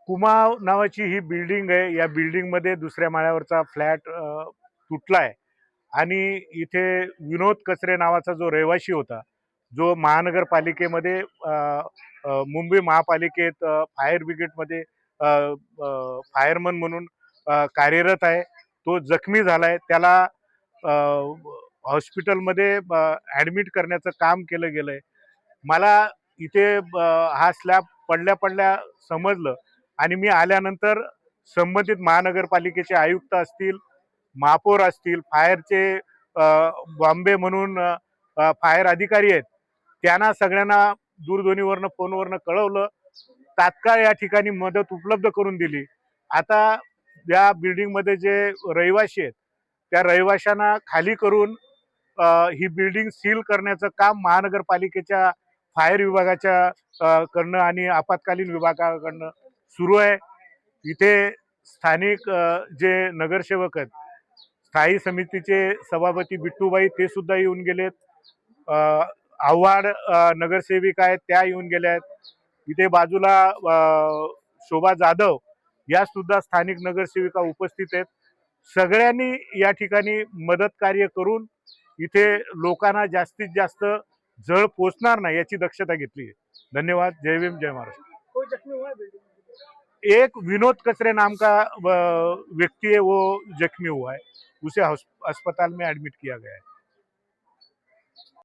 कुमाव नावाची ही बिल्डिंग आहे। या बिल्डिंग मध्ये दुसऱ्या माळ्यावरचा फ्लॅट तुटलाय आणि इथे विनोद कचरे नावाचा जो रहिवासी होता, जो महानगरपालिकेमध्ये मुंबई महापालिकेत फायर ब्रिगेडमध्ये फायरमन म्हणून कार्यरत आहे, तो जखमी झालाय। त्याला हॉस्पिटलमध्ये ॲडमिट करण्याचं काम केलं गेलंय। मला इथे हा स्लॅब पडल्या पडल्या समजलं आणि मी आल्यानंतर संबंधित महानगरपालिकेचे आयुक्त असतील, महापौर असतील, फायरचे बॉम्बे म्हणून फायर अधिकारी आहेत, त्यांना सगळ्यांना दूरध्वनीवरनं फोनवरनं कळवलं। तात्काळ या ठिकाणी मदत उपलब्ध करून दिली। आता या बिल्डिंगमध्ये जे रहिवासी आहेत त्या रहिवाशांना खाली करून ही बिल्डिंग सील करण्याचं काम महानगरपालिकेच्या फायर विभागाच्या कडनं आणि आपत्कालीन विभागाकडनं सुरू आहे। इथे स्थानिक जे नगरसेवक आहेत, स्थायी समितीचे सभापती बिट्टूबाई ते सुद्धा येऊन गेलेत, आव्हाड नगरसेविका आहेत त्या येऊन गेल्या आहेत, इथे बाजूला शोभा जाधव या सुद्धा स्थानिक नगरसेविका उपस्थित आहेत। सगळ्यांनी या ठिकाणी मदत कार्य करून इथे लोकांना जास्तीत जास्त जळ पोचणार नाही याची दक्षता घेतली है। धन्यवाद। जय भीम, जय महाराष्ट्र। एक विनोद कचरे नाम का व्यक्ति है, वो जख्मी हुआ है, उसे अस्पताल में एडमिट किया गया है।